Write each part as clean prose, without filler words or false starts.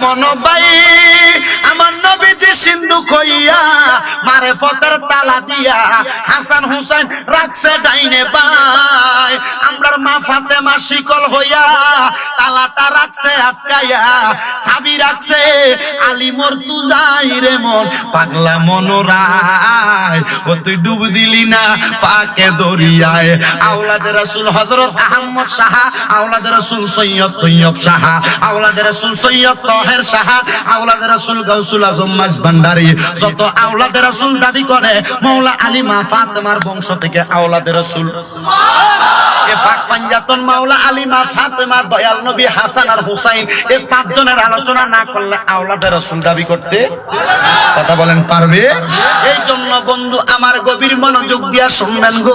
মনোবাই আমার নবীজি সিন্ধু কইয়া মারে ফতের তালা দিয়া হাসান হুসাইন রাখছে ডাইনে বাই আমরার মা ফাতেমা শিকল হইয়া তালাটা রাখছে আটকাইয়া চাবি রাখছে আলী মর্তুজাই রে মন পাগলা মনোরায় ও তুই ডুব দিলি না পাকে দরিয়ায় আওলাদে রাসূল হযরত আহমদ শাহ আওলাদে রাসূল সৈয়দ তৈয়ব শাহ আওলাদে রাসূল সৈয়দ তাহের শাহ আওলাদে রাসূল গাউসুল আজম মাঝভান্ডারী যত আওলাদে রাসূল দাবি করে মাওলা আলী মা ফাতেমার বংশ থেকে আওলাদে রাসূল এ পাক পাঞ্জাতন মাওলা আলী মা ফাতেমা দয়াল নবী হাসান আর হুসাইন এই পাঁচজনের আলোচনা না করলে আওলাদে রাসূল দাবি করতে কথা বলেন পারবে? এই জন্য বন্ধু আমার গভীর মনোযোগ দিয়া শুনবেন গো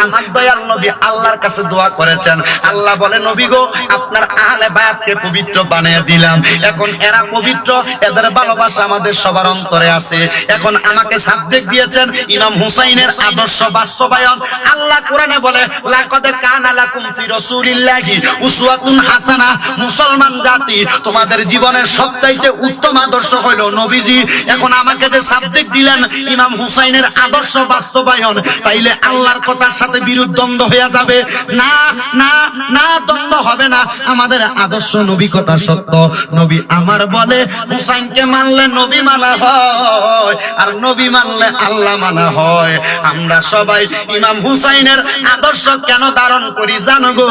আমার দয়াল নবী আল্লাহর কাছে দোয়া করেছেন আল্লাহ বলে নবী গো আপনার আহলে বায়াতকে পবিত্র বানিয়ে দিলাম এখন এরা পবিত্র এদের ভালোবাসা আমাদের সবার অন্তরে আছে এখন আমাকে সাবজেক্ট দিয়েছেন ইমাম হুসাইনের আদর্শ বাস্তবায়ন আল্লাহ কোরআনে বলে লাকাদ কানা লাকুম ফি রাসূলিল্লাহি উসওয়াতুন হাসানাহ মুসলমান জাতি তোমাদের জীবনের সবচাইতে উত্তম আদর্শ হলো নবীজি এখন আমাকে যে সাবজেক্ট দিলেন ইমাম হুসাইনের আদর্শ বাস্তবায়ন তাইলে আল্লাহর কথার সাথে বিরুদ্ধ দ্বন্দ্ব হয়ে যাবে না না না দ্বন্দ্ব হবে না আমাদের আদর্শ নবী কথা সত্য নবী আমার বলে হুসাইনকে মানলে নবী মানা হয় আর নবী মানলে আল্লাহ মানা হয় আমরা সবাই ইমাম হুসাইনের আদর্শ কেন ধারণ করি জানো গো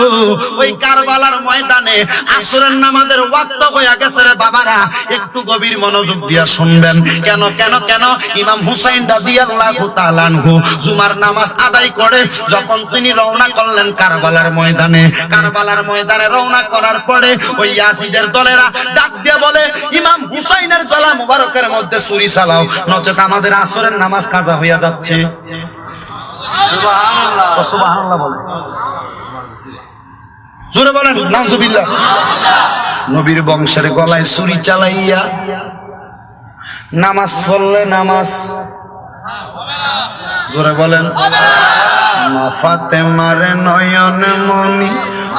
ওই কারবালার ময়দানে আসরের নামাজের ওয়াক্ত হয়ে গেছে রে বাবারা একটু গভীর মনোযোগ দিয়া শুনবেন কেন কেন কেন ইমাম হুসাইন রাদিয়াল্লাহু তাআলা আনহু জুমার নামাজ আদায় করে যখন তিনি রওনা করলেন কারবালার ময়দানে রওনা করার পরে ওই ইয়াজিদের দলেরা ডাক দিয়ে বলে ইমাম হুসাইনের গলা মুবারকের মধ্যে ছুরি চালাও নচেত আমাদের আসরের নামাজ কাজা হইয়া যাচ্ছে সুবহানাল্লাহ সুবহানাল্লাহ বলে জোরে বলেন নাউজুবিল্লাহ নবীর বংশের গলায় ছুরি চালাইয়া নামাজ পড়লে নামাজ জোরে বলেন মা ফাতেমার নয়ন মনি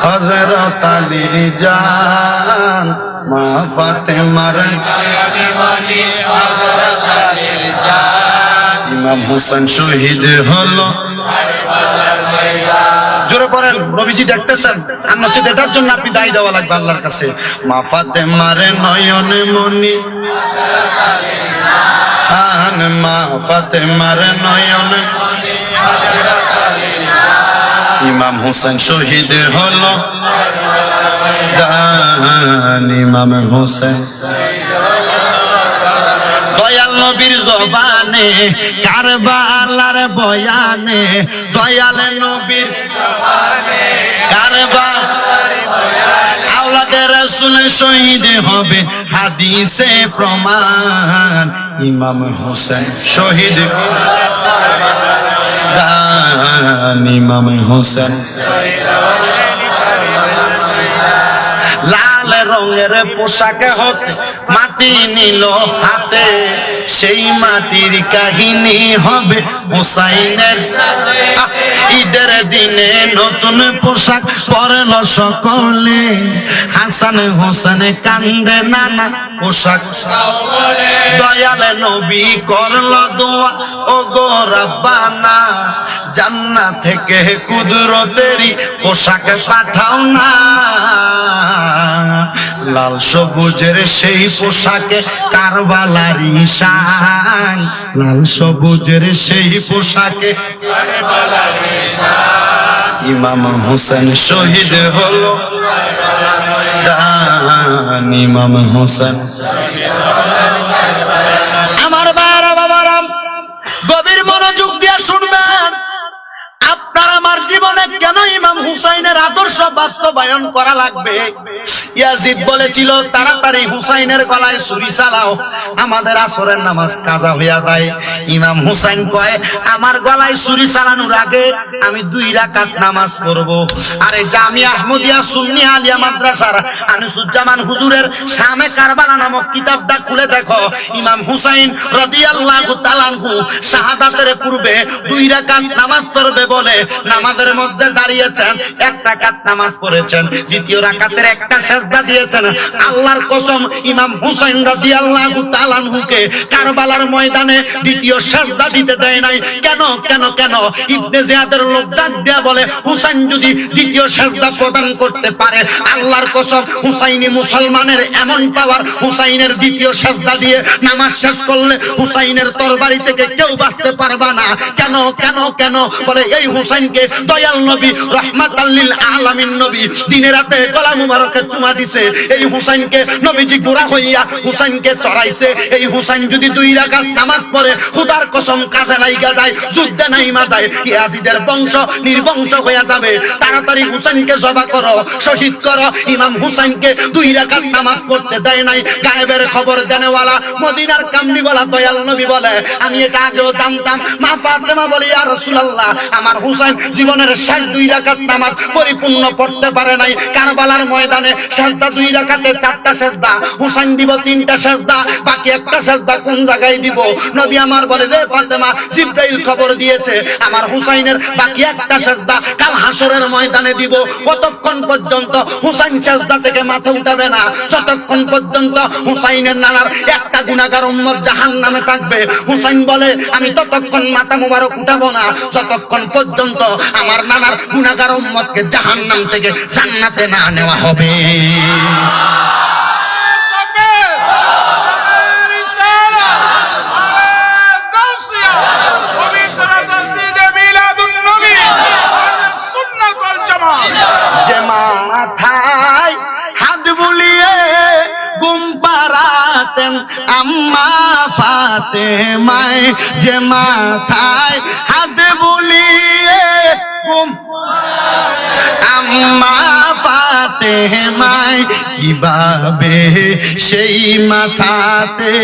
হযরত আলীর জান মা ফাতেমার নয়ন মনি হযরত আলীর জান ইমাম হোসেন শহীদ হলো কারবালার ময়দান জোরে পড়েন নবীজি দেখতেছেন আর নচেত এটার জন্য আপনি দায়ী দেওয়া লাগবে আল্লাহর কাছে মা ফাতেমার নয়ন মনি হযরত আলীর জান মা ফাতেমার নয়ন মনি হযরত আলীর জান ইমাম হোসেন শহীদ হলো কারবালার ময়দান ইমাম হোসেন শহীদ হলো দয়াল নবীর জবানে কারবালার বয়ানে দয়াল নবীর জবানে কারবালার বয়ানে আওলাদে রাসূল শহীদ হবে হাদিসে প্রমাণ ইমাম হোসেন শহীদ কারবালার ময়দান ইমাম হোসেন শহীদ হলেন কারবালার ময়দান লাল রঙের পোশাকে হতে মাটি নিল হাতে সেই মাটির কাহিনী হবে হুসাইনের সাথে ঈদের দিনে নতুন পোশাক পরল সকলে হাসান হোসেন কান্দে নানা পোশাক দয়াল নবী করল দোয়া ও গো রব্বানা জান্নাত থেকে কুদরতেরই পোশাক পাঠাও না লাল সবুজের সেই পোশাকে কারবালারি শান লাল সবুজের সেই পোশাকে কারবালারি শান ইমাম হোসেন শহীদ হলো কারবালার ময়দান ইমাম হোসেন শহীদ হলো কারবালার আমার বাবারা গভীর মনোযোগ দিয়ে শুনবেন আপনার আমার জীবনে কেন ইমাম হুসাইনের আদর্শ বাস্তবায়ন করা লাগবে ইয়াজিদ বলেছিল তাড়াতাড়ি হুসাইনের গলায় ছুরি চালাও আমাদের আসরের নামাজ কাজা হইয়া যায় ইমাম হুসাইন কয় আমার গলায় ছুরি চালানোর আগে আমি 2 রাকাত নামাজ পড়ব আরে জামিয়া আহমদিয়া সুন্নি আলিয়া মাদ্রাসার আনিসুজ্জামান হুজুরের শামে কারবালা নামক কিতাবটা খুলে দেখো ইমাম হুসাইন রাদিয়াল্লাহু তাআলা আনহু শাহাদাতের পূর্বে 2 রাকাত নামাজ পড়বে বলে নামাজের মধ্যে দাঁড়িয়েছেন 1 রাকাত নামাজ পড়েছেন, দ্বিতীয় রাকাতের একটা সেজদা দিয়েছেন। আল্লাহর কসম ইমাম হুসাইন রাদিয়াল্লাহু তাআলা আনহুকে কারবালার ময়দানে দ্বিতীয় সেজদা দিতে দেয় নাই। কেন কেন কেন? ইবনে জিয়াদের লোক ডাক দেয়া বলে, হুসাইন যদি দ্বিতীয় সেজদা প্রদান করতে পারে, আল্লাহর কসম হুসাইনি মুসলমানের এমন পাওয়ার, হুসাইনের দ্বিতীয় সেজদা দিয়ে নামাজ শেষ করলে হুসাইনের তরবারি থেকে কেউ বাঁচতে পারবে না। কেন কেন কেন? বলে এই হুসাইনকে দয়াল নবী রাহমাতাল লিল আলামিন নবী দিনে রাতে গলা মুবারকে চুমা দিছে। এই হুসাইনকে নবীজি গোরা হইয়া হুসাইনকে চড়াইছে। এই হুসাইন যদি 2 রাকাত নামাজ পড়ে, খোদার কসম কাজে লাইগা যায়, যুদ্ধে নাইমা যায়, ইয়াজিদের বংশ নির্বংশ হয়ে যাবে। তাড়াতাড়ি হুসাইনকে জবা করো, শহীদ করো। ইমাম হুসাইনকে 2 রাকাত নামাজ পড়তে দেয় নাই। গায়েবের খবর দেনেওয়ালা মদিনার কামলিওয়ালা দয়াল নবী বলে, আমি এটা আগেও জানতাম। মা ফাতেমা বলে, ইয়া রাসূলুল্লাহ, আমার হুসাইন জীবনের শেষ 2 রাকাত নামাজ পরিপূর্ণ পড়তে পারে নাই। কারবালার ময়দানে সেজদা 2 রাকাতে 4টা সেজদা, হুসাইন দিব 3টা সেজদা, বাকি একটা সেজদা কোন জায়গায় দিব? নবী আমার বলে, রে ফাতেমা, জিবরাইল খবর দিয়েছে আমার হুসাইনের বাকি একটা সেজদা কাল হাসরের ময়দানে দিব। কতক্ষণ পর্যন্ত হুসাইন সেজদা থেকে মাথা উঠাবে না? যতক্ষণ পর্যন্ত হুসাইনের নানার একটা গুনাহগার উম্মত জাহান্নামে থাকবে। হুসাইন বলে, আমি ততক্ষণ মাথা মুবারক উঠাবো না যতক্ষণ পর্যন্ত আমার নানার গুনাহগার উম্মতকে জাহান্নাম থেকে জান্নাতে না নেওয়া হবে। যে মাথায় হাত বুলিয়ে ঘুম পাড়াতেন আম্মা ফাতেমায়, যে মাথায় হাত বুলিয়ে ঘুম আম্মা ফাতেমায়, কিভাবে সেই মাথাতে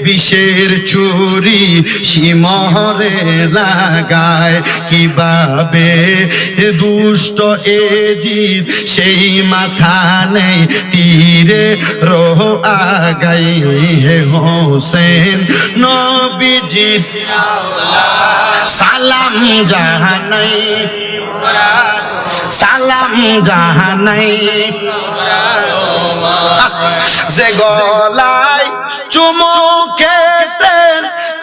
বিষের ছুরি শিমরে লাগায়, কিভাবে দুষ্ট এজিদ সেই মাথা নেই তীরে রোহ আগাই। হে হোসেন নবীজি সালাম জাহানাই, সালাম জাহানাই, যে গলায় চুমু খেতেন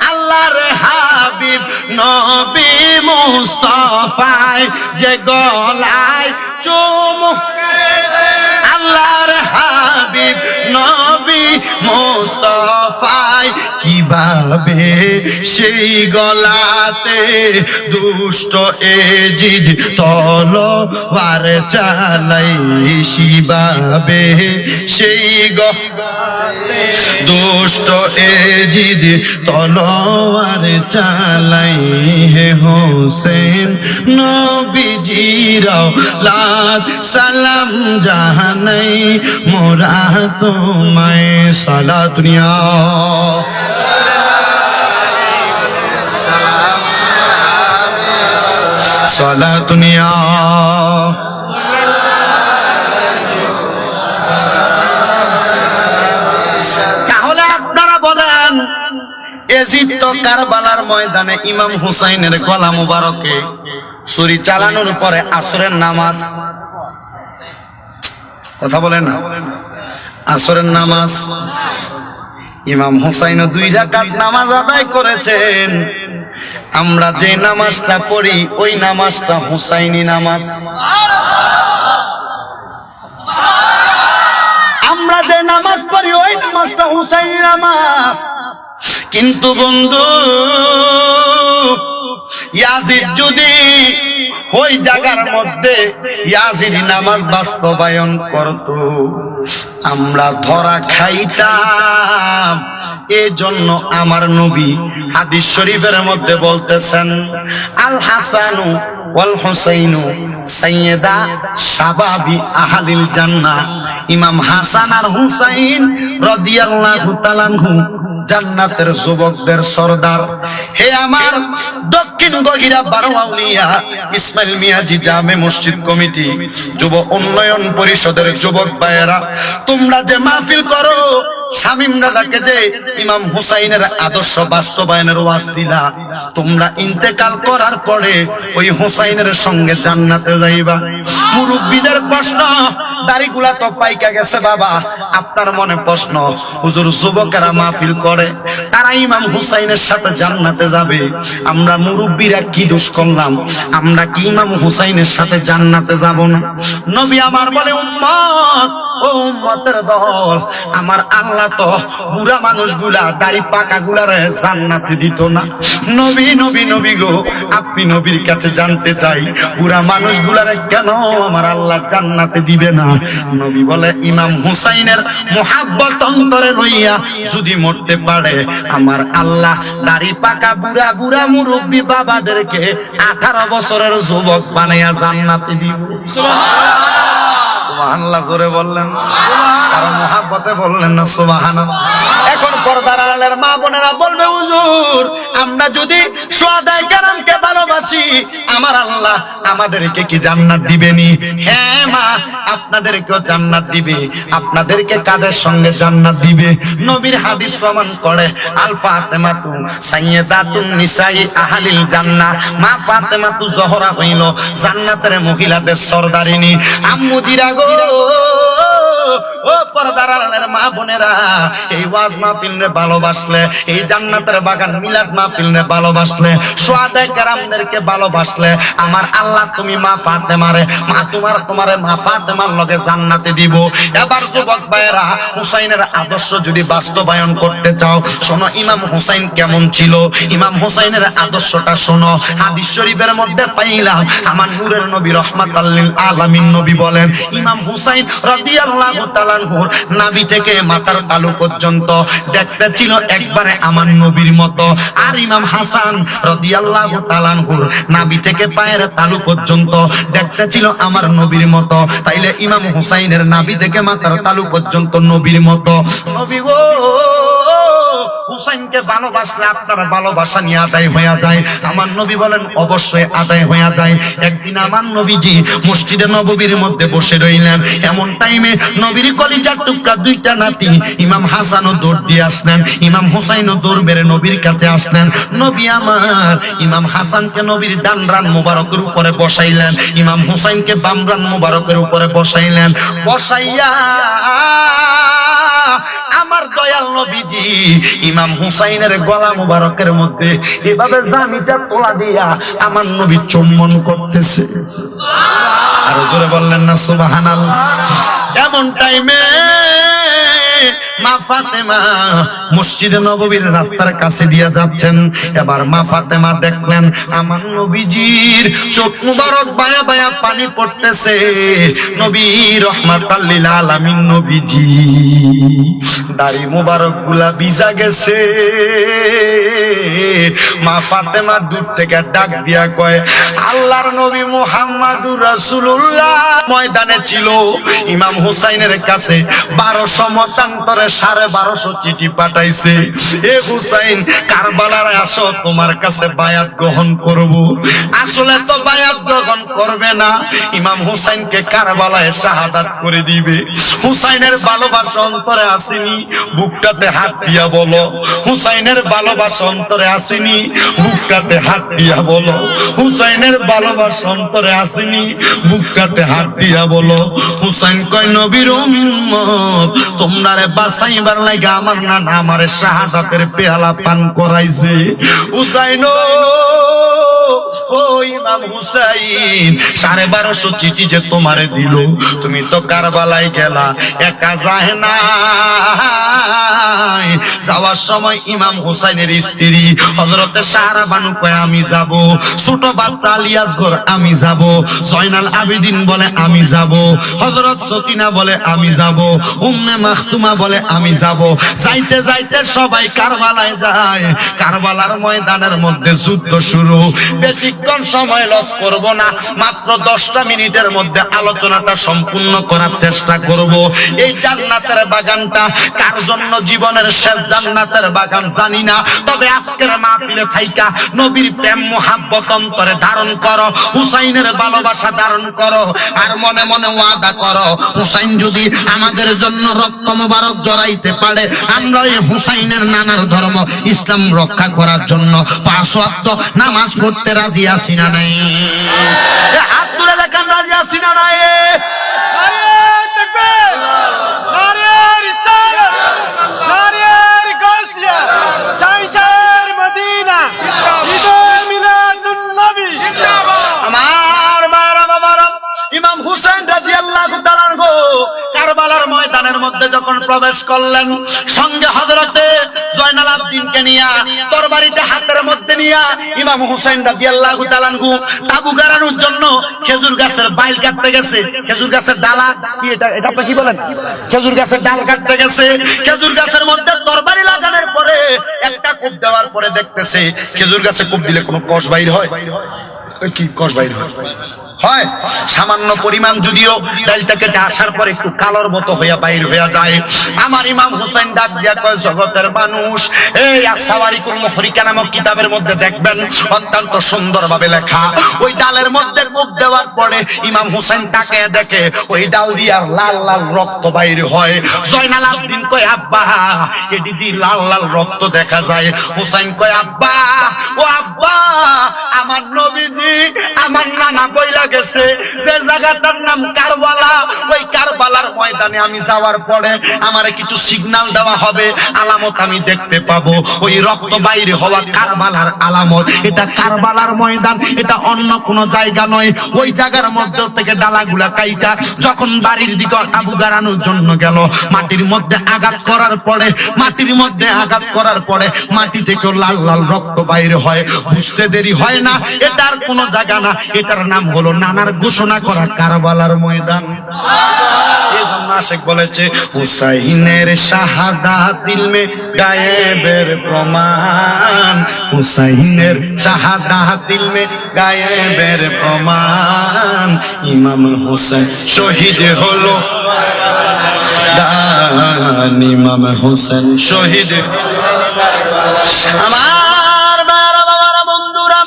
আল্লাহর হাবিব নবী মুস্তাফায়, যে গলায় চুমু আল্লাহর হাবিব নবী মুস্তাফায়, কিভাবে সেই গলাতে দুষ্ট এজিদ তলোয়ার চালাই, শিবাবে সেই দুষ্ট এজিদ তলোয়ার চালাই। হে হোসেন নবীজিরাও লাত সালাম জাহানাই, মোরা তোমায় সালাত দুনিয়া সালাত দুনিয়া। তাহলে আপনারা বলেন, এজিদ তো কারবালার ময়দানে ইমাম হুসাইনের গলা মুবারকে ছুরি চালানোর পরে আসরের নামাজ, কথা বলেন না, আসরের নামাজ ইমাম হুসাইন 2 রাকাত নামাজ আদায় করেছেন। আমরা যে নামাজটা পড়ি ওই নামাজটা হুসাইনি নামাজ। আমরা যে নামাজ পড়ি ওই নামাজটা হুসাইনি নামাজ। কিন্তু বন্ধু, ইয়াজিদ যদি ওই জায়গার মধ্যে ইয়াজিদি নামাজ বাস্তবায়ন করত, আমরা ধরা খাইতাম। এজন্য আমার নবী হাদিস শরীফের মধ্যে বলতেছেন, আল হাসানু ওয়াল হুসাইনু সাইয়্যিদা শাবাবি আহলিল জান্নাহ। ইমাম হাসান আর হুসাইন রাদিয়াল্লাহু তাআলা আনহু জান্নাতের যুবকদের সরদার। হে আমার দক্ষিণ গহিরা বারোয়াউলিয়া ইসমাইল মিয়াজি জামে মসজিদ কমিটি যুব উন্নয়ন পরিষদের যুবক ভাইয়েরা, তোমরা যে মাহফিল করো শামীম রাজাকে যে ইমাম হুসাইনের আদর্শ বাস্তবায়নের ওয়াজ দিলা, তোমরা ইন্তেকাল করার পরে ওই হুসাইনের সঙ্গে জান্নাতে যাইবা। মুরব্বিদের প্রশ্ন, দাড়িগুলা তো পাইকা গেছে বাবা, আপনার মনে প্রশ্ন, হুজুর যুবকেরা মাহফিল করে, তারা ইমাম হুসাইনের সাথে জান্নাতে যাবে, আমরা মুরব্বীরা কি দোষ করলাম? আমরা কি ইমাম হুসাইনের সাথে জান্নাতে যাব না? নবী আমার বলে, উম্মত, ও উম্মতের দল, আমার আল্লাহ তো বুড়া মানুষগুলা দাড়ি পাকা গুলারে জান্নাতে দিত না। নবী নবী নবী গো, আপনি নবীর কাছে জানতে চাই, বুড়া মানুষগুলারে কেন আমার আল্লাহ জান্নাতে দিবে না? নবী বলে, ইমাম হুসাইনের মুহাব্বত অন্তরে লইয়া যদি মরতে পারে, আমার আল্লাহ দাড়ি পাকা বুড়া বুড়া মুরব্বী বাবাদেরকে 18 বছরের যুবক বানাইয়া জান্নাতে দিবে। সুবহানাল্লাহ জোরে বললেন, তারা মুহাব্বতে বললেন না সুবহানাল্লাহ। এখন পর্দার আড়ালের মা বোনেরা বলবে, হুজুর আমরা যদি শুহাদায়ে কেরামকে ভালোবাসি, আমার আল্লাহ আমাদেরকে কি জান্নাত দিবেনি? হ্যাঁ মা, আপনাদেরকেও জান্নাত দিবে। আপনাদেরকে কাদের সঙ্গে জান্নাত দিবে? নবীর হাদিস প্রমাণ করে, আল ফাতেমাতু সাইয়্যিদাতুন নিসাই আহলিল জান্নাহ, মা ফাতেমাতু জোহরা হইল জান্নাতের মহিলাদের সরদারিনী। আম্মু জিরা গো, ও পর্দার আড়ালের মা বোনেরা, এই ওয়াজ মাহফিলরে ভালোবাসলে, এই জান্নাতের বাগান মিলাদ মাহফিলরে ভালোবাসলে, শুহাদায়ে কেরামদেরকে ভালোবাসলে, আমার আল্লাহ তুমি মা ফাতেমারে, মা তোমারে মা ফাতেমার লগে জান্নাতে দিব। এবার যুবক ভাইয়েরা, হুসাইনের আদর্শ যদি বাস্তবায়ন করতে চাও, শোনো ইমাম হুসাইন কেমন ছিল। ইমাম হুসাইনের আদর্শটা শোনো। হাদিস শরীফের মধ্যে পাইলাম, আমার নূরের নবী রহমাতাল লিল আলামিন নবী বলেন, ইমাম হুসাইন রাদিয়াল্লাহু তাআলা আনহুর নাভি থেকে মাথার তালু পর্যন্ত দেখতে ছিল একবারে আমার নবীর মতো। আর ইমাম হাসান রাদিয়াল্লাহু তাআলা আনহুর নাভি থেকে পায়ের তালু পর্যন্ত দেখতে ছিল আমার নবীর মতো। তাইলে ইমাম হুসাইনের নাভি থেকে মাথার তালু পর্যন্ত নবীর মতো। নবী গো, হুসাইনকে ভালোবাসলে আপনার ভালোবাসা নিয়ে আদায় হয়ে যায়। আমার নবী বলেন, অবশ্যই আদায় হয়ে যায়। একদিন আমার নবীজি মসজিদে নববীর মধ্যে বসে রইলেন। এমন টাইমে নবীর কলিজার টুকরা দুইটা নাতি ইমাম হাসানও দৌড় দিয়ে আসলেন, ইমাম হুসাইনও দৌড় বেড়ে নবীর কাছে আসলেন। নবী আমার ইমাম হাসানকে নবীর ডান রান মোবারকের উপরে বসাইলেন, ইমাম হুসাইনকে বাম রান মোবারকের উপরে বসাইলেন। বসাইয়া আমার দয়াল নবীজি ইমাম হুসাইনের গলা মুবারকের মধ্যে এভাবে জামিটা তোলা দিয়া আমার নবী চুম্বন করতেছে। আর জোরে বললেন না সুবহানাল্লাহ। এমন টাইমে মা ফাতেমা মসজিদে নববীর রাস্তার কাছে দিয়ে যাচ্ছেন। এবার মা ফাতেমা দেখলেন আমার নবীজির চোখ মুবারক বায়া বায়া পানি পড়তেছে। নবী রহমাতাল লিল আলামিন নবীজি দাড়ি মুবারক গুলা ভিজা গেছে। মা ফাতেমা দূর থেকে ডাক দিয়া কয়, আল্লাহর নবী মুহাম্মাদুর রাসূলুল্লাহ ময়দানে ছিল। ইমাম হুসাইনের কাছে 1200 মতান্তরে 1250 চিঠি পাঠাইছে, এ হুসাইন কারবালার আসো, তোমার কাছে বায়াত গ্রহণ করব। আসলে তো বায়াত গ্রহণ করবে না, ইমাম হুসাইনকে কারবালায় শাহাদাত করে দিবে। হুসাইনের ভালোবাসা অন্তরে আসেনি, বুকটাতে হাত দিয়া বলো। হুসাইনের ভালোবাসা অন্তরে আসেনি, বুকটাতে হাত দিয়া বলো। হুসাইনের ভালোবাসা অন্তরে আসেনি, বুকটাতে হাত দিয়া বলো। হুসাইন কয়, নবীর উম্মত, তোমরারে বাঁচাইবার লাগা আমার নানা আমারে শাহাদাতের পেয়ালা পান করাইছে। হুসাইন ও ইমাম হুসাইন, 1250 চিঠি যে তোমারে দিল, তুমি তো কারবালায় গেলা, একা যায় না। যাওয়ার সময় ইমাম হুসাইনের স্ত্রী হযরতে সারা বানু কয় আমি যাব, ছোট বাচ্চা আলিয়াসগর আমি যাব, জয়নাল আবেদিন বলে আমি যাব, হযরত সকিনা বলে আমি যাব, উম্মে মাখতুমা বলে আমি যাব। যাইতে যাইতে সবাই কারবালায় যায়। কারবালার ময়দানের মধ্যে যুদ্ধ শুরু। বেশিক্ষণ সময় লস করব না, মাত্র 10টা মিনিটের মধ্যে আলোচনাটা সম্পূর্ণ করার চেষ্টা করব। এই জান্নাতের বাগানটা কার জন্য জীবনের শেষ জান্নাতের বাগান জানি না, তবে আজকের মাহফিলে থাইকা নবীর প্রেম মোহাব্বত অন্তরে ধারণ করো, হুসাইনের ভালোবাসা ধারণ করো, আর মনে মনে ওয়াদা করো হুসাইন যদি আমাদের জন্য রক্ত মোবারক জড়াইতে পারে, আমরা এই হুসাইনের নানার ধর্ম ইসলাম রক্ষা করার জন্য 5 ওয়াক্ত নামাজ পড়তে রাজি আছি না নাই? হাত তুলে দেখান রাজি আছি না নাই? ইমাম হুসাইন রাদিয়াল্লাহু তাআলা আনহু কারবালার ময়দানের মধ্যে যখন প্রবেশ করলেন, সঙ্গে হযরতে জয়নাল আবদিনকে নিয়া তরবারিটা হাতের মধ্যে নিয়া ইমাম হুসাইন রাদিয়াল্লাহু তাআলা আনহু তাবু গাড়ানোর জন্য খেজুর গাছের বাইল কাটতে গেছে। খেজুর গাছের ডালা কি এটা আপনি কি বলেন? খেজুর গাছের ডাল কাটতে গেছে। খেজুর গাছের মধ্যে তরবারি লাগানোর পরে একটা কোপ দেওয়ার পরে দেখতেছে খেজুর গাছে কোপ দিলে কোনো কষ বাইর হয় কি? কষ বাইর হয় সামান্য পরিমাণ, যদিও ডালটা কেটে আসার পরে একটু কালোর মতো হইয়া বাইর হইয়া যায়। আমার ইমাম হুসাইন ডাক দিয়া কয়, জগতের মানুষ, এই আসাওয়ারিকুল মুহরিকা নামক কিতাবের মধ্যে দেখবেন অত্যন্ত সুন্দরভাবে লেখা, ওই ডালের মধ্যে কোপ দেওয়ার পরে ইমাম হুসাইন তাকায় দেখে ওই ডাল দিয়া লাল লাল রক্ত বাইর হয়। জয়নাল আবদিন কয়, আব্বা এটি দিয়ে লাল লাল রক্ত দেখা যায়। হুসাইন কয়, আব্বা ও আব্বা, আমার নবীজি আমার নানা বইলা গেছে যে জায়গাটার নাম কারবালা, ওই কারবালার ময়দানে আমি যাওয়ার পরে আমারে কিছু সিগন্যাল দেওয়া হবে, আলামত আমি দেখতে পাবো, ওই রক্ত বাইরে হওয়া কারবালার আলামত। এটা কারবালার ময়দান, এটা অন্য কোনো জায়গা নয়। ওই জায়গার মধ্যে থেকে ডালাগুলা কাইটা যখন বাড়ির দিকে তাবু গাড়ানোর জন্য গেল, মাটির মধ্যে আঘাত করার পরে মাটি থেকে লাল লাল রক্ত বাইরে হয়। বুঝতে দেরি হয় না, এটার কোনো জায়গা না, এটার নাম হলো নানার ঘোষণা করা কারবালার ময়দান। এজন্য আশিক বলেছে, হুসাইনের শাহাদাত দিল মে গায়েবের প্রমাণ, হুসাইনের শাহাদাত দিল মে গায়েবের প্রমাণ, ইমাম হুসাইন শহীদ হলো, ইমাম হুসাইন শহীদ। আমার বাবারা বন্ধুরা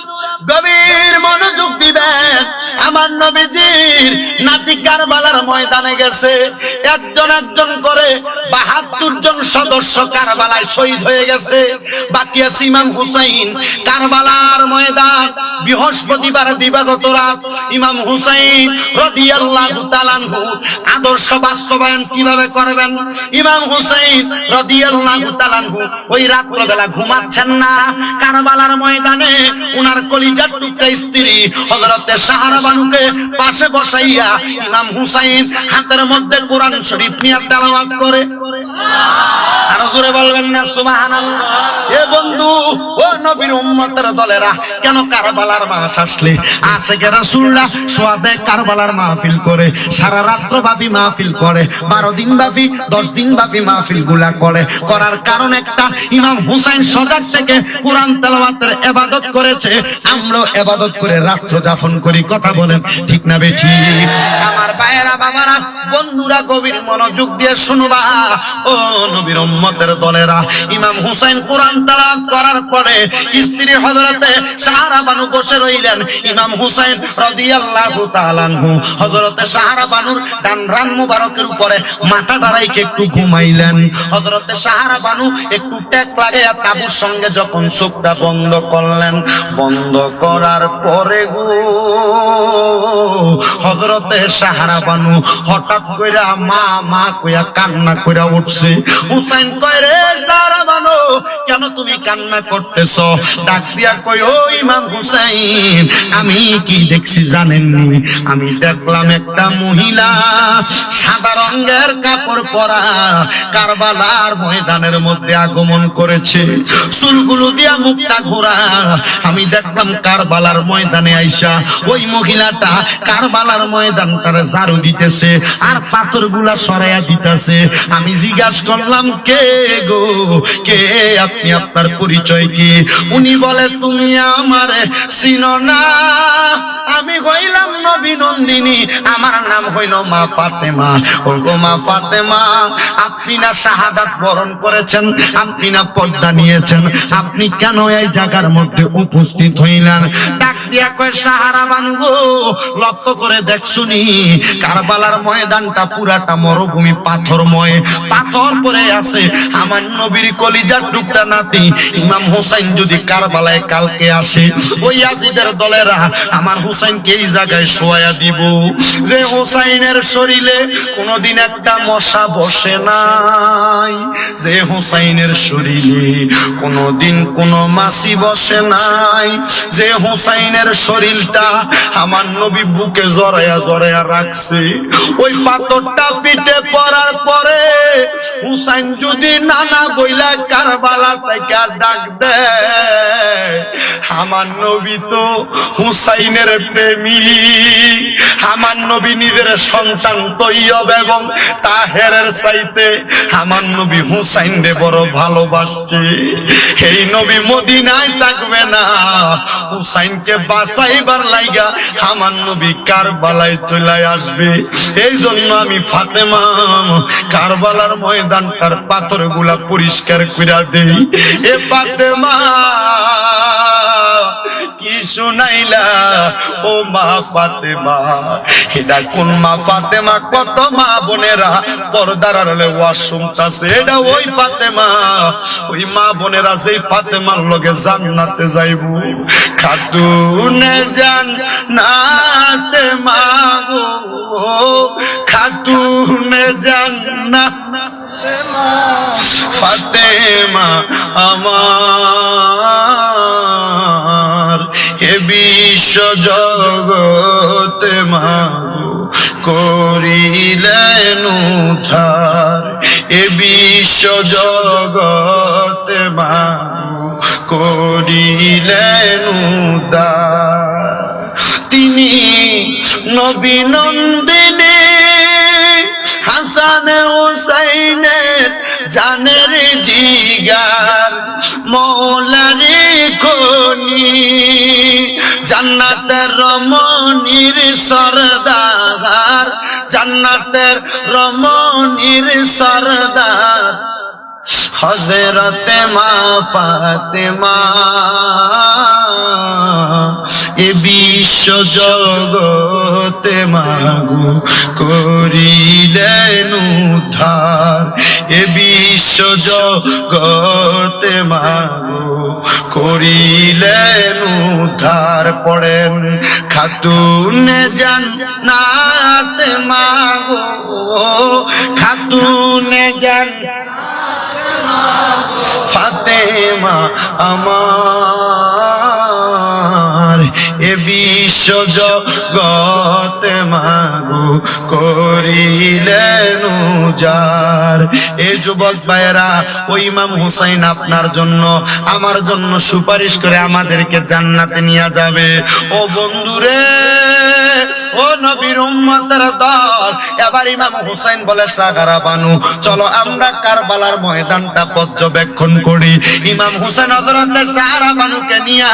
গভীর মনোযোগ দিবেন, আমার নবীজির নাতি কারবালার ময়দানে গেছে, একজন একজন করে 72 জন সদস্য কারবালায় শহীদ হয়ে গেছে। বাকি আছে ইমাম হুসাইন। কারবালার ময়দান বৃহস্পতিবার দিবাগত রাত ইমাম হুসাইন রাদিয়াল্লাহু তাআলা আনহু আদর্শ বাস্তবায়ন কিভাবে করবেন? ইমাম হুসাইন রাদিয়াল্লাহু তাআলা আনহু ওই রাত্রবেলা ঘুমাচ্ছেন না, কারবালার ময়দানে উনার কলিজার টুকরা স্ত্রী হযরতে সাহারা বানুকে পাশে বসাইয়া ইমাম হুসাইন হাতের মধ্যে কোরআন শরীফ নিয়ে তেলাওয়াত করে। আর জোরে বলবেন না সুবহানাল্লাহ? এ বন্ধু, ও নবীর উম্মতের দলেরা, কেন কারবালার মাস আসলে আশিকে রাসূলুল্লাহ সোয়াদে কারবালার মাহফিল করে, সারা রাত্র ব্যাপী মাহফিল করে, 12 দিন ব্যাপী 10 দিন ব্যাপী মাহফিল গুলা করে। করার কারণ একটা, ইমাম হুসাইন সজাগ থেকে কোরআন তেলাওয়াতের ইবাদত করেছে, আমরাও ইবাদত করে রাত্র যাপন করি। কথা বলেন ঠিক না বেঠিক? আমার ভাইয়েরা, বাবারা, বন্ধুরা, গভীর মনোযোগ দিয়ে শুনবা, ও নবীর উম্মতের দলেরা, ইমাম হুসাইন কোরআন তেলাওয়াত করার পরে স্ত্রী হযরতে সাহারা বানু বসে রইলেন। ইমাম হুসাইন রাদিয়াল্লাহু তাআলা আনহু হযরতে সাহারা বানুর ডান রান মুবারকের উপরে মাথাটা রাইখে একটু ঘুমাইলেন। হযরতে সাহারা বানু একটু টেক লাগাইয়া তাবুর সঙ্গে যখন চোখটা বন্ধ করলেন, বন্ধ করার পরে গো হযরতে সাহারা বানু হঠাৎ কইরা মা মা কইয়া কান্না কইরা উঠছে। হুসাইন কয়, রে সাহারা বানু, কেন তুমি কান্না করতেছো? ডাক দিয়া কই, ও ইমাম হুসাইন, আমি কি দেখছি জানেননি? আমি দেখলাম একটা মহিলা সাদা রঙের কাপড় পরা কারবালার ময়দানের মধ্যে আগমন করেছে, চুলগুলো দিয়া মুখটা ঘোরা। আমি দেখলাম কারবালার ময়দানে আইসা ওই মহিলাটা কারবালার ময়দানটারে ঝাড়ু দিতেছে আর পাথরগুলা সরাইয়া দিতেছে। আমি জিজ্ঞাসা করলাম, কে গো, কে আপনি আপনার পরিচয় কি? উনি বলে তুমি আমারে চিনো না, আমি হইলাম নবী নন্দিনী, আমার নাম হইল মা ফাতেমা। ও গো মা ফাতেমা, আপনি না শাহাদাত বরণ করেছেন, আপনি না পর্দা নিয়েছেন, আপনি কেন এই জায়গার মধ্যে উপস্থিত হইলেন? ডাক দিয়া কয় সাহারা বানু গো, লক্ষ্য করে দেখছুনি কারবালার ময়দানটা পুরাটা মরুভূমি, পাথরময়, পাথর পরে আছে। আমার নবীর কলিজার টুকরা নাতি ইমাম হুসাইন যদি কারবালায় কালকে আসে, ওই ইয়াজিদের দলেরা আমার হুসাইনকে এই জায়গায় শোয়া দিব, যে হুসাইনের শরীরে কোনদিন একটা মশা বসে নাই, যে হুসাইনের শরীরে কোনদিন কোন মাছি বসে নাই, যে হুসাইনের শরীরটা আমার নবী বুকে জড়ায়া জড়ায়া রাখছে, ওই পাথরটা পিঠে পড়ার পরে হুসাইন যদি নানা বইলা কারবালা থেকে ডাক দেয়, আমার নবী তো হুসাইনের প্রেমী, আমার নবী নিজের সন্তান তৈয়ব এবং তাহেরের চাইতে আমার নবী হুসাইনরে বড় ভালোবাসছে। এই নবী মদিনায় থাকবে না, হুসাইনকে বাঁচাইবার লাইগা আমার নবী কারবালায় চলে আসবে। এই জন্য আমি ফাতেমা কারবালার ময়দানটার পাথরগুলা পরিষ্কার কইরা দেই। এ ফাতেমা কি শুনাইলা ও মা ফাতেমা, এটা কোন মা ফাতেমা? কত মা বোনেরা পর্দার আড়ালে ওয়াজ শুনতাছে, এটা ওই ফাতেমা, ওই মা বোনেরা যেই ফাতেমার লগে জান্নাতে যাইব। খাতুনে জান্নাতে মা গো, খাতুনে জান্নাত ফাতেমা আমার, এ বিশ্ব জগতে মাগো করিলেন উদ্ধার, এ বিশ্ব জগতে মাগো করিলেন উদ্ধার। তিনি নবী নন্দিনী হাসান হুসাইনের জানের জিগার, মৌলারি খনি, জান্নাতের রমণীর সরদার, জান্নাতের রমণীর সরদার হযরতে মা ফাতেমা, এ বিশ্ব জগতে মাগো করিলেন উদ্ধার, এ বিশ্ব জগতে মাগো করিলেন উদ্ধার। পড়েন খাতুনে জান্নাতে মাগো, খাতুনে জান্নাত ফাতেমা আমার, এ বিশ্ব জগতে মাগো করিলেন উজার। এই যুবক ভাইয়েরা, ওই ইমাম হুসাইন আপনার জন্য আমার জন্য সুপারিশ করে আমাদেরকে জান্নাতে নিয়ে যাবে। ও বন্ধুরে, ও নবীর উম্মতের দল, এবার ইমাম হুসাইন বলে সাহারা বানু চলো আমরা কারবালার ময়দানটা পর্যবেক্ষণ করি। ইমাম হুসাইন হযরতে সাহারা বানুকে নিয়ে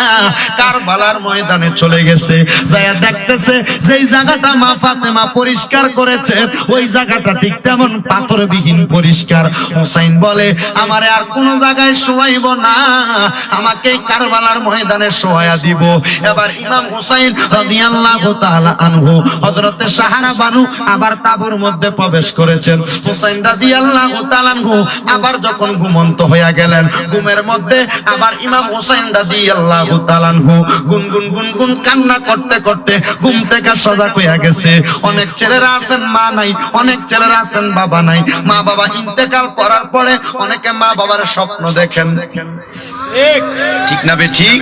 কারবালার ময়দানে চলে গেছে, যায় দেখতেছে যেই জায়গাটা মা ফাতেমা পরিষ্কার করেছে ওই জায়গাটা ঠিক তেমন পাথরবিহীন পরিষ্কার। হুসাইন বলে আমারে আর কোন জায়গায় শোয়াইব না, আমাকে কারবালার ময়দানে শোয়া দিব। এবার ইমাম হুসাইন রাদিয়াল্লাহু তাআলা আনহু হযরতে সাহারা বানু আবার তাঁবুর মধ্যে প্রবেশ করেছেন। হুসাইন রাদিয়াল্লাহু তাআলা আনহু আবার যখন ঘুমন্ত হয়ে গেলেন, ঘুমের মধ্যে আবার ইমাম হুসাইন রাদিয়াল্লাহু তাআলা আনহু গুনগুন গুনগুন কান্না করতে করতে ঘুম থেকে সজাগ হয়ে গেছে। অনেক ছেলেরা আছেন মা নাই, অনেক ছেলেরা আছেন বাবা নাই। মা বাবা ইন্তেকাল করার পরে অনেকে মা বাবার স্বপ্ন দেখেন, ঠিক না বে ঠিক?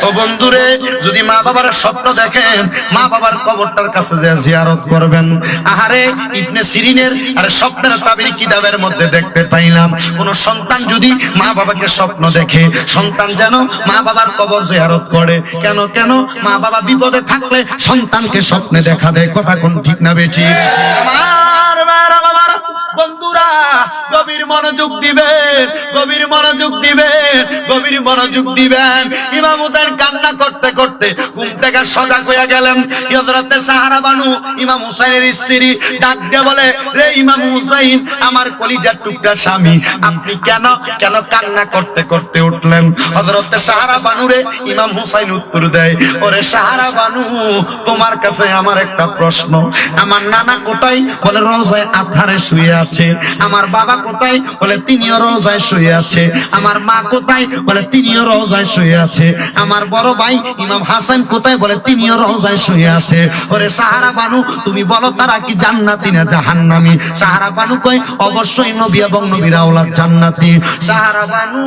ও বন্ধুরে, যদি মা বাবার স্বপ্ন দেখেন, মা বাবার কবরটার কাছে যে জিয়ারত করবেন। আহারে ইবনে সিরিনের আর স্বপ্নের তাবির কিতাবের মধ্যে দেখতে পাইলাম, কোন সন্তান যদি মা বাবাকে স্বপ্ন দেখে, সন্তান যেন মা বাবার কবর জিয়ারত করে। কেন কেন? মা বাবা বিপদে থাকলে সন্তানকে স্বপ্নে দেখা দেয়। কথা কোন ঠিক না বে ঠিক? আমার বাবা বন্ধুরা গভীর মনোযোগ দিবেন, গভীর মনোযোগ দিবেন, গভীর মনোযোগ দিবেন। ইমাম হুসাইন কান্না করতে করতে ঘুম থেকে সজাগ হয়ে গেলেন। হযরতে সাহারা বানু ইমাম হুসাইনের স্ত্রী ডাক দিয়ে বলে, রে ইমাম হুসাইন, আমার কলিজার টুকরা স্বামী, আপনি কেন কেন কান্না করতে করতে উঠলেন? হযরতে সাহারা বানুরে ইমাম হুসাইন উত্তর দেয়, ওরে সাহারা বানু, তোমার কাছে আমার একটা প্রশ্ন। আমার নানা কোথায়? বলে রওজায়ে আজহারে শুয়ে আছে। আমার বাবা কোথায়? বলে তিনিও রওজায় শুয়ে আছে। আমার মা কোথায়? বলে তিনিও রওজায় শুয়ে আছে। আমার বড় ভাই ইমাম হাসান কোথায়? বলে তিনিও রওজায় শুয়ে আছে। ওরে সাহারা বানু, তুমি বলো তারা কি জান্নাতি না জাহান্নামী? সাহারা বানু কয়, অবশ্যই নবী এবং নবীর আওলাদ জান্নাতি। সাহারা বানু,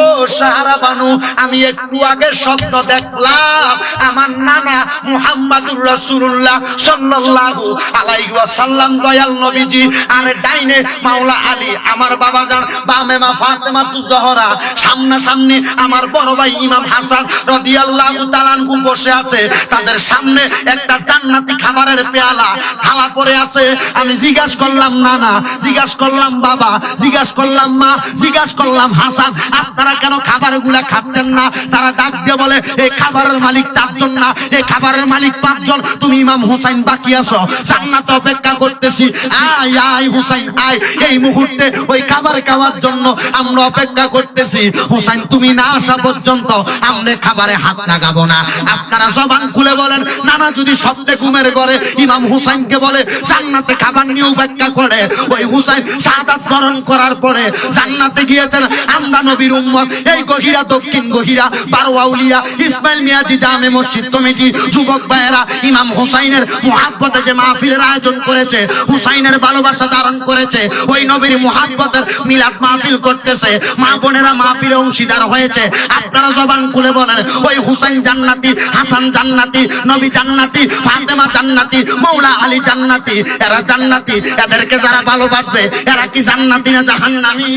ও সাহারা বানু, আমি একটু আগে স্বপ্ন দেখলাম আমার নানা মুহাম্মাদুর রাসূলুল্লাহ সাল্লাল্লাহু আলাইহি ওয়াসাল্লাম দয়াল নবীজি, আর ডাইনে মাওলা আলী আমার বাবা জান, বামে মা ফাতেমাতুজ জোহরা, সামনাসামনি আমার বড় ভাই ইমাম হাসান রাদিয়াল্লাহু তাআলা আনহু বসে আছে। তাদের সামনে একটা জান্নাতি খাবারের পেয়ালা থালা পড়ে আছে। আমি জিজ্ঞাসা করলাম নানা, জিজ্ঞাসা করলাম বাবা, জিজ্ঞাসা করলাম মা, জিজ্ঞাসা করলাম হাসান, আপনারা কেন খাবারগুলা খাচ্ছেন না? তারা ডাক দিয়ে বলে, এই খাবারের মালিক 4 জন না, এই খাবারের মালিক 5 জন। তুমি ইমাম হুসাইন বাকি আছো, জান্নাতে অপেক্ষা করতেছি। আয় আয় হুসাইন আয়, এই মুহূর্তে ওই খাবার খাওয়ার জন্য আমরা অপেক্ষা করতেছি। হুসাইন তুমি না আসা পর্যন্ত আমরা খাবারে হাত লাগাবো না। আপনারা জবান খুলে বলেন, নানা যদি স্বপ্নে ঘুমের ঘরে ইমাম হুসাইনকে বলে জান্নাতে খাবার নিয়ে অপেক্ষা করে, ওই হুসাইন শাহাদাত বরণ করার পরে জান্নাতে গিয়েছেন। আমরা নবীর উম্মত, এই গহিরা দক্ষিণ গহিরা বারোয়াউলিয়া ইসমাইল মিয়াজি জামে মসজিদ কমিটি যুবক ভাইয়েরা ইমাম হুসাইনের মুহাব্বতে যে মাহফিলের আয়োজন করেছে, হুসাইনের ভালোবাসা ধারণ করেছে, ওই নবীর মুহাব্বতের মিলাদ মাহফিল করতেছে, মা বোনেরা মাহফিলে অংশীদার হয়েছে। আপনারা জবান খুলে বলেন, ওই হুসাইন জান্নাতি, হাসান জান্নাতি, নবী জান্নাতি, ফাতেমা জান্নাতি, মাওলা আলী জান্নাতি, এরা জান্নাতি। এদেরকে যারা ভালোবাসবে এরা কি জান্নাতি না জাহান্নামী?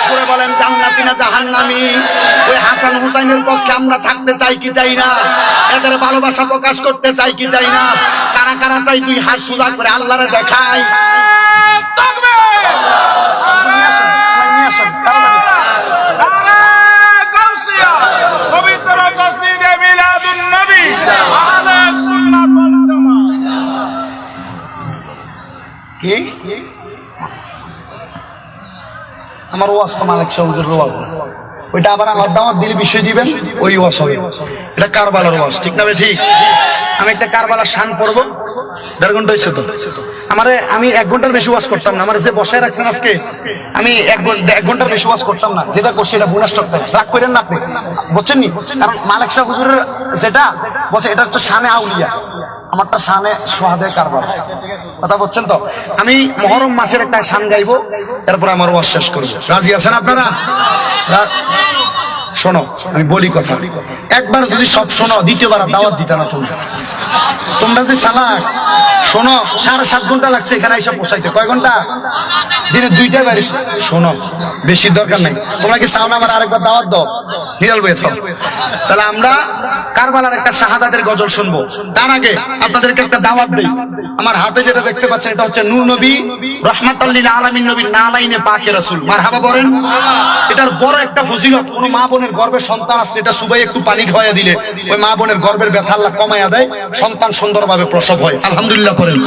করে বলেন, জান্নাতি না জাহান্নামী? ওই হাসান হুসাইনের পক্ষে আমরা থাকতে চাই কি চাই না? এদের ভালোবাসা প্রকাশ করতে চাই কি চাই না? কারা কারা চাই তুই হাত সুজা করে আল্লাহরে দেখাই? কি আমার ওয়াজ তো মালিক শাহুজের ওয়াজ, ওইটা আবার আমার দাওয়াত দিলে বিষয় দিবেন, ওই ওয়াজ হবে। এটা কারবালার ওয়াজ, ঠিক না? ঠিক। আমি একটা কারবালার শান পড়বো, 1.5 ঘন্টা হয়েছে তো আমারে। আমি 1 ঘন্টার বেশি ওয়াজ করতাম না। আমার যে বসায় রাখছেন আজকে, আমি 1 ঘন্টার বেশি ওয়াজ করতাম না। যেটা করছি এটা বোনাস টক রাগ করেন না আপনি, বুঝছেন নি? কারণ মালিক শাহ হুজুরের যেটা বলছে এটা হচ্ছে শানে আউলিয়া, আমারটা শানে সোহাদে কারবালা, কথা বলছেন তো? আমি মুহররম মাসের একটা শান গাইবো, তারপর আমার ওয়াজ শেষ করবো। রাজি আছেন আপনারা? শোনো, আমি বলি কথা, একবার যদি সব শোনো, দ্বিতীয়বার দাওয়াত দিতে না। তোমরা যে চালাক, শোনো, 7.5 ঘন্টা লাগছে এখানে এসে পৌঁছাইতে। কয় ঘন্টা? দিনে 2টাই বাড়ি। শোনো, বেশি দরকার নাই। তোমরা কি চাও না আমার আরেকবার দাওয়াত দাও? নিরাল বয়ে থাও। তাহলে আমরা কারবালার একটা শাহাদাতের গজল শুনবো। তার আগে আপনাদেরকে একটা দাওয়াত দেই। আমার হাতে যেটা দেখতে পাচ্ছেন, এটা হচ্ছে নূর নবী রাহমাতাল লিল আলামিন নবী নালাইনে পাকে রাসূল। মারহাবা বলেন। এটার বড় একটা ফজিলত, কোন মা বোনের গর্ভে সন্তান আসছে, এটা সুবাই একটু পানি খাওয়াইয়া দিলে ওই মা বোনের গর্ভের ব্যথা আল্লাহ কমাইয়া দেয়, সন্তান সুন্দরভাবে প্রসব হয়। আলহামদুলিল্লাহ করেন।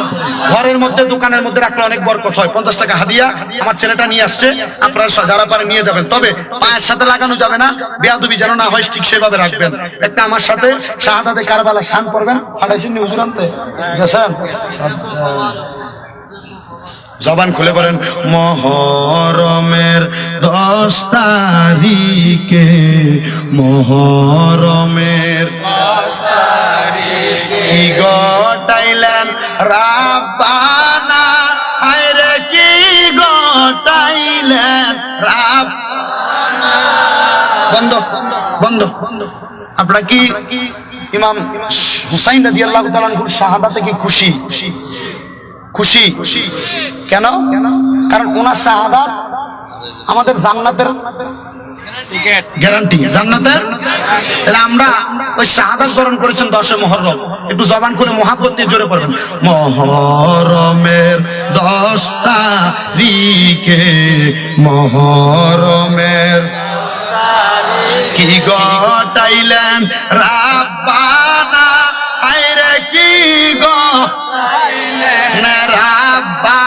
ঘরের মধ্যে দোকানের মধ্যে রাখলে অনেক বরকত হয়। 50 টাকা হাদিয়া আমার ছেলেটা নিয়ে আসছে, আপনারা যারা পারে নিয়ে যাবেন। তবে পায়ের সাথে লাগানো যাবে না, বেয়াদবি যেন না হয়, ঠিক সেভাবে রাখবেন। একটা আমার সাথে শাহাদাতে কারবালা শান পড়বেন। ফাটাইছেন নি হুজুর আনতে গেছেন? জবান খুলে বলেন, মুহররমের 10 তারিখে, মুহররমের 10 তারিখে কি ঘটাইলেন রাব্বানা, আরে কি ঘটাইলেন রাব্বানা। বন্ধ বন্ধ। আপনারা কি ইমাম হুসাইন রাদিয়াল্লাহু তাআলা আনহুর শাহাদাতে কি খুশি? খুশি কেন? কারণ ওনার শাহাদাত আমাদের জান্নাতের গ্যারান্টি জান্নাতের। তাহলে আমরা ওই শাহাদাত বরণ করেছেন 10 মুহররম, একটু জবান খুলে মুহাব্বত নিয়ে জোরে পড়বেন, মুহররমের 10 তারিখে, মুহররমের কি ঘটাইলেন রাব্বানা, আইরে কি ঘটাইলেন রাব্বা,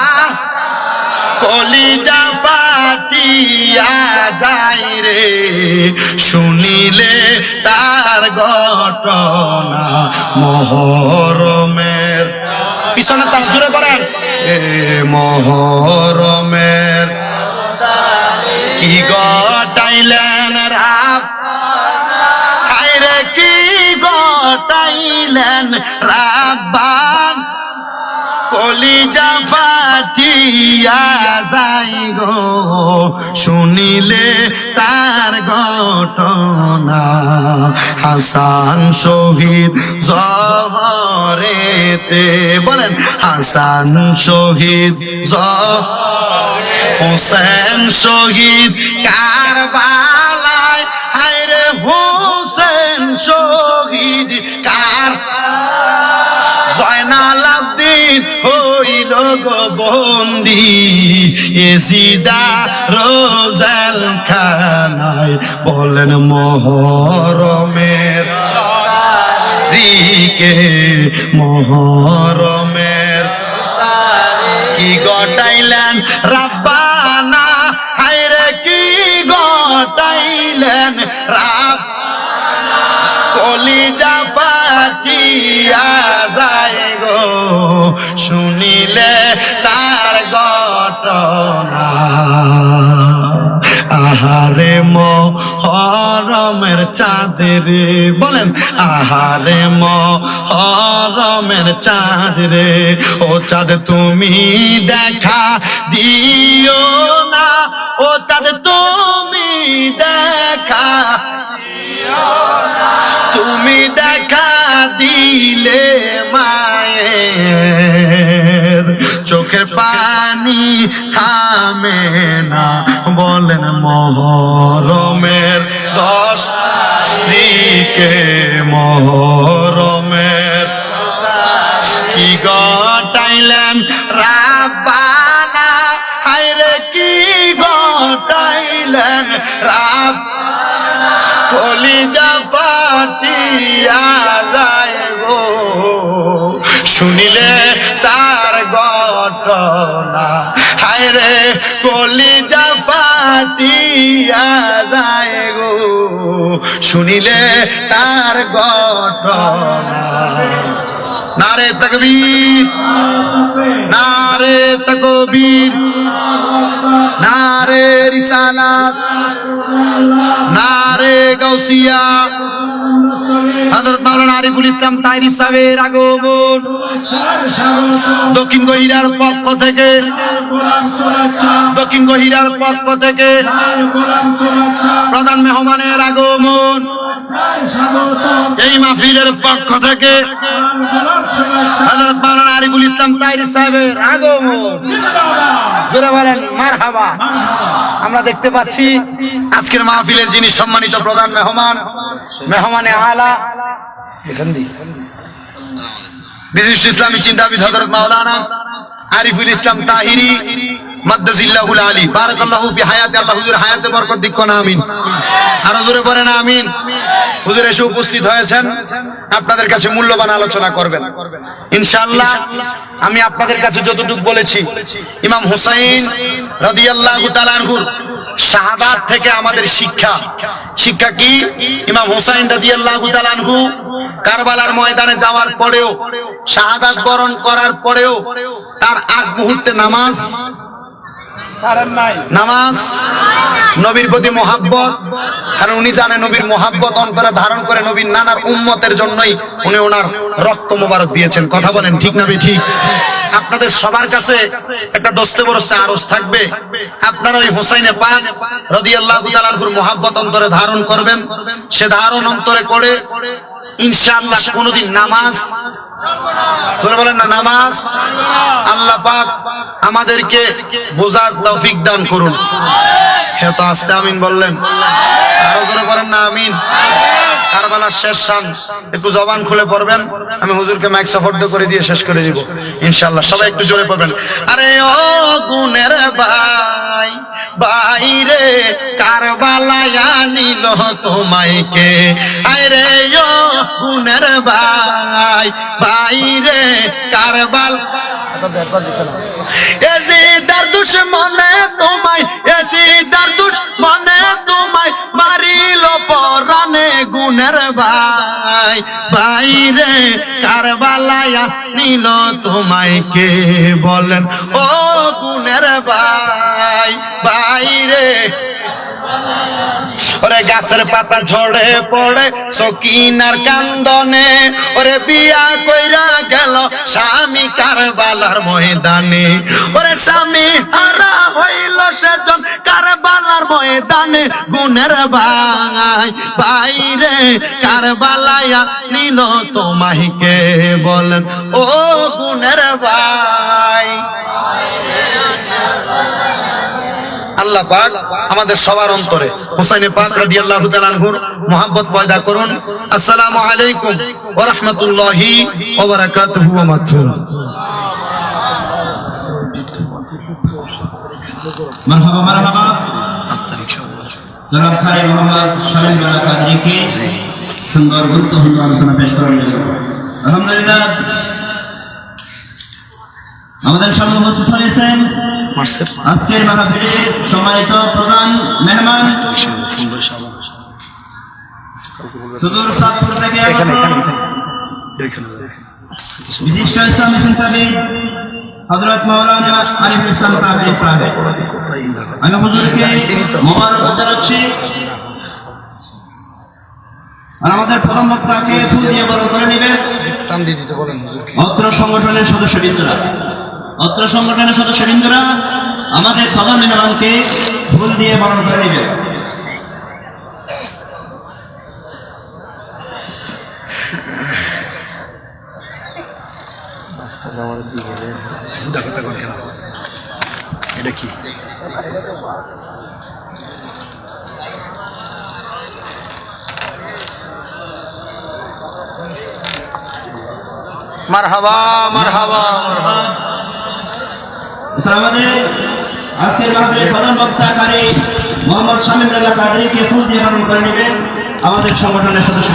কলিজা ফাটিয়া যাই রে শুনিলে তার ঘটনা মুহররমের। পিছনে তার জোরে পড়েন, এ মুহররমের কি ঘটাইলেন রাব্বানা, আইরে কি ঘটাইলেন রাব্বানা, কলিজা ফাটিয়া যাই গো শুনিলে তার ঘটনা। হাসান শহীদ জহরেতে, বলেন হাসান শহীদ হোসেন শহীদ কারবালায়, হায়রে হোসেন শহীদ জয়নাল আব্দিন হইল গো বন্দি এজিদা রোজাল খানায়। বলেন মুহররমের তারিখে, মুহররমের কি ঘটাইলেন রাব্বানা, হায়রে কি ঘটাইলেন রাব্বানা, কলিজা ফাটিয়া যায় গো শুনিলে তার ঘটনা। আহারে মুহররমের চাঁদ রে, বলেন আহারে মুহররমের চাঁদ রে, ও চাঁদ তুমি দেখা দিও না, ও চাঁদ তুমি দেখা দিও না, তুমি দেখা দিলে মায়ের চোখের পানি থামে না। বলেন মুহররমের 10 তারিখে, মুহররমের কি ঘটাইলেন রাব্বানা, হায়রে কি ঘটাইলেন রাব্বানা, কলিজা ফাটিয়া যায় গো শুনিলে তার ঘটনা, হায়রে কলিজা ফাটিয়া যায় গো শুনিলে তার ঘটনা। নারে তাকবীর, নারে তাকবীর, নারে রিসালাত, নারে গাউসিয়া। হযরত মাওলানা আরিফুল ইসলাম তাহেরি সাহেবের আগমন দক্ষিণ গহিরার পক্ষ থেকে, দক্ষিণ গহিরার পক্ষ থেকে প্রধান মেহমানের আগমন, এই মাহফিলের পক্ষ থেকে হযরত মাওলানা আরিফুল ইসলাম তাহেরি সাহেবের আগমন। জোরে বলেন মারহাবা। আমরা দেখতে পাচ্ছি আজকের মাহফিলের যিনি সম্মানিত প্রধান মেহমান, মেহমানে আলা, বিশিষ্ট ইসলামী চিন্তাবিদ হযরত মাওলানা আরিফুল ইসলাম তাহিরি মাদ্দাজিল্লাহুল আলী, বারাকাল্লাহু ফি হায়াতি, আল্লাহ হুজুর হায়াতে বরকত দিক কোন আমিন। আরো জোরে পড়েন আমিন। হুজুর এসে উপস্থিত হয়েছেন, আপনাদের কাছে মূল্যবান আলোচনা করবেন ইনশাআল্লাহ। আমি আপনাদের কাছে যতটুকু বলেছি, ইমাম হুসাইন রাদিয়াল্লাহু তাআলা আনহুর শাহাদাত থেকে আমাদের শিক্ষা, শিক্ষা কি? ইমাম হুসাইন রাদিয়াল্লাহু তাআলা আনহু কারবালার ময়দানে যাওয়ার পরেও, শাহাদাত বরণ করার পরেও তার আগ মুহূর্তে নামাজ, নামাজ, নবীর প্রতি মহাব্বত, কারণ উনি জানেন নবীর মহাব্বত অন্তরে ধারণ করে নবীর নানার উম্মতের জন্যই উনি ওনার রক্ত মোবারক দিয়েছেন। কথা বলেন ঠিক না ঠিক? আপনাদের সবার কাছে একটা দস্তে বরস্তে আরজ থাকবে, আপনারা ওই হুসাইনে পাক রাদিয়াল্লাহু তাআলা আনহুর মহাব্বত অন্তরে ধারণ করবেন। সে ধারণ অন্তরে করে ইনশাআল্লাহ কোনদিন নামাজ, চলে বলেন না নামাজ, আল্লাহ পাক আমাদেরকে বোঝার তৌফিক দান করুন। এত আস্তে আমিন বললেন, আরো জোরে করেন না আমিন। কারবালার শেষ শান, একটু জবান খুলে পড়বেন, আমি হুজুরকে মাইক সাপোর্ট করে দিয়ে শেষ করে দিব ইনশাআল্লাহ। সবাই একটু জোরে পড়বেন। আরে ও গুণের ভাই বাইরে কারবালায় নিল তোমায় কে, আরে ও গুণের ভাই বাইরে কারবাল এজিদার দুশমনে তোমায়, এজিদার দুশমনে তোমায় মারিল পরানে গুণের ভাই বাইরে কারবালায় নিল তোমায় কে, বলেন ও গুণের ভাই বাইরে। ওরে গাছের পাতা ঝরে পড়ে সকিনার কান্দনে, ওরে বিয়া কইরা গেল স্বামী কারবালার ময়দানে, ওরে স্বামী হারা হইল সেজন কারবালার ময়দানে গুণের ভাই বাইরে কারবালায় নিল তোমায় কে, বলেন ও গুণের ভাই। আল্লাহ পাক আমাদের সবার অন্তরে হুসাইনে পাক রাদিয়াল্লাহু তাআলা আনহুর মুহাব্বত পয়দা করুন। আসসালামু আলাইকুম ওয়া রাহমাতুল্লাহি ওয়া বারাকাতুহু ওয়া মাগফিরাত। মারহাবা মারহাবা। জনাব খাই মোহাম্মদ শামীম রানা কাদরীকে সুন্দর গুরুত্বপূর্ণ আলোচনা পেশ করার জন্য আলহামদুলিল্লাহ আমাদের সামনে উপস্থিত হয়েছেন আজকের মাহফিলের সম্মানিত প্রধান মেহমান, সুদূর সাতপুর থেকে বিশিষ্ট ইসলামী চিন্তাবিদ হযরত মাওলানা আরিফুল ইসলাম কাদরী সাহেব, আমি হুজুরকে মোবারকবাদ জানাচ্ছি। আর আমাদের প্রধান বক্তাকে ফুল দিয়ে বরণ করে নেবেন অত্র সংগঠনের সদস্যবৃন্দরা আমাদের প্রধান মেহমানকে ফুল দিয়ে বরণ করে নেবেন। এটা কি মারহাবা মারহাবা। আমাদের আজকের মাহফিলের প্রধান বক্তা কারি মোহাম্মদ শামীম রানা কাদরীকে ফুল দিয়ে বরণ করে নেবেন আমাদের সংগঠনের সদস্য।